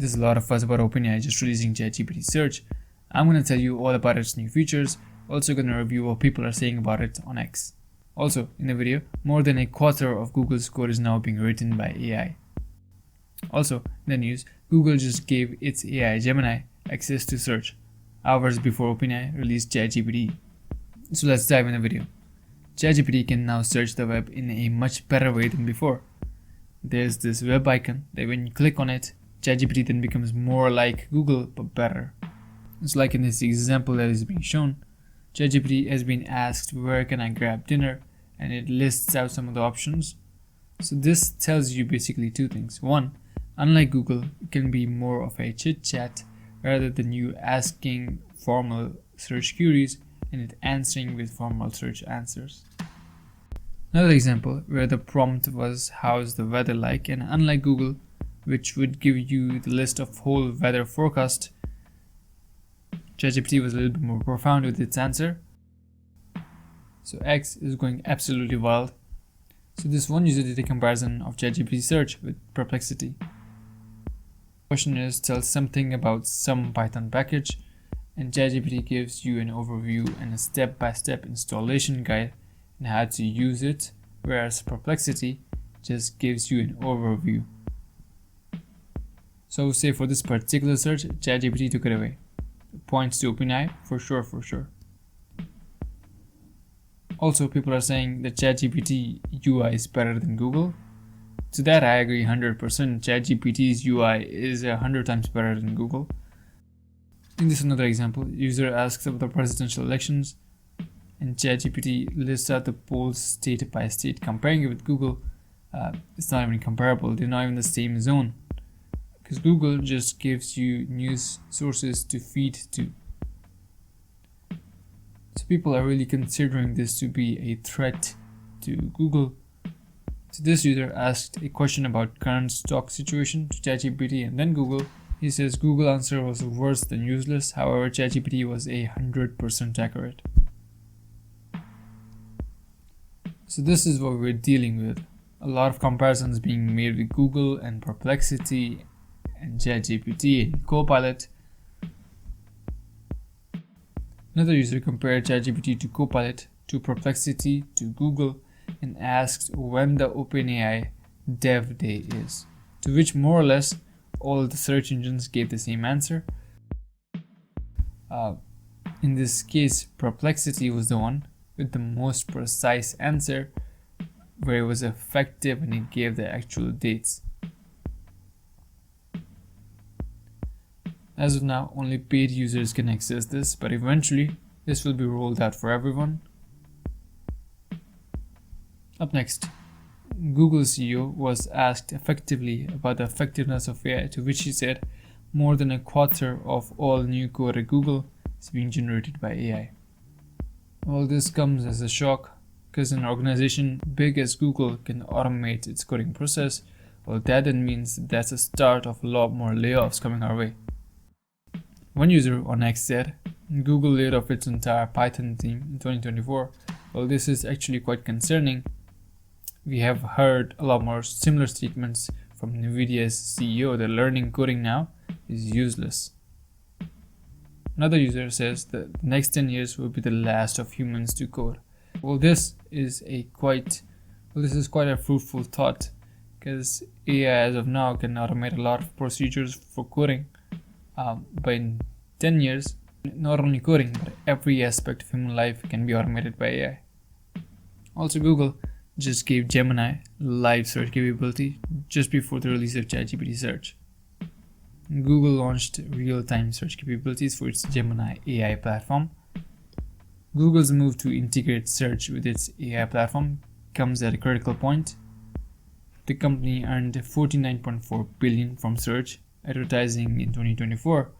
There's a lot of fuss about OpenAI just releasing ChatGPT Search. I'm going to tell you all about its new features, also going to review what people are saying about it on X. Also, in the video, more than a quarter of Google's code is now being written by AI. Also, in the news, Google just gave its AI Gemini access to search, hours before OpenAI released ChatGPT. So let's dive in the video. ChatGPT can now search the web in a much better way than before. There's this web icon that when you click on it, ChatGPT then becomes more like Google but better. It's like in this example that is being shown. ChatGPT has been asked where can I grab dinner, and it lists out some of the options. So this tells you basically two things. One, unlike Google, it can be more of a chit chat rather than you asking formal search queries and it answering with formal search answers. Another example where the prompt was how's the weather like, and unlike Google, which would give you the list of whole weather forecast, ChatGPT was a little bit more profound with its answer. So X is going absolutely wild. So this one user did a comparison of ChatGPT Search with Perplexity. The question is, tell something about some Python package, and ChatGPT gives you an overview and a step-by-step installation guide on how to use it, whereas Perplexity just gives you an overview. So say for this particular search, ChatGPT took it away. Points to OpenAI for sure. Also, people are saying that ChatGPT UI is better than Google. To that I agree 100%. ChatGPT's UI is 100 times better than Google. In this another example, user asks about the presidential elections and ChatGPT lists out the polls state by state. Comparing it with Google, it's not even comparable. They're not even the same zone, because Google just gives you news sources to feed to. So people are really considering this to be a threat to Google. So this user asked a question about current stock situation to ChatGPT and then Google. He says Google answer was worse than useless, however ChatGPT was 100% accurate. So this is what we're dealing with. A lot of comparisons being made with Google and Perplexity and ChatGPT and Copilot. Another user compared ChatGPT to Copilot, to Perplexity, to Google, and asked when the OpenAI Dev Day is, to which more or less all the search engines gave the same answer. In this case, Perplexity was the one with the most precise answer, where it was effective and it gave the actual dates. As of now, only paid users can access this, but eventually this will be rolled out for everyone. Up next, Google CEO was asked effectively about the effectiveness of AI, to which he said more than a quarter of all new code at Google is being generated by AI. All this comes as a shock, because an organization big as Google can automate its coding process. Well, that then means that's the start of a lot more layoffs coming our way. One user on X said, Google laid off its entire Python team in 2024. Well, this is actually quite concerning. We have heard a lot more similar statements from Nivida's CEO that learning coding now is useless. Another user says that the next 10 years will be the last of humans to code. Well, this is quite a fruitful thought, because AI as of now can automate a lot of procedures for coding. But in 10 years, not only coding, but every aspect of human life can be automated by AI. Also, Google just gave Gemini live search capability just before the release of ChatGPT Search. Google launched real-time search capabilities for its Gemini AI platform. Google's move to integrate search with its AI platform comes at a critical point. The company earned $49.4 billion from search advertising in 2024,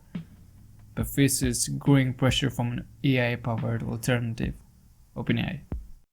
but faces growing pressure from an AI-powered alternative, OpenAI.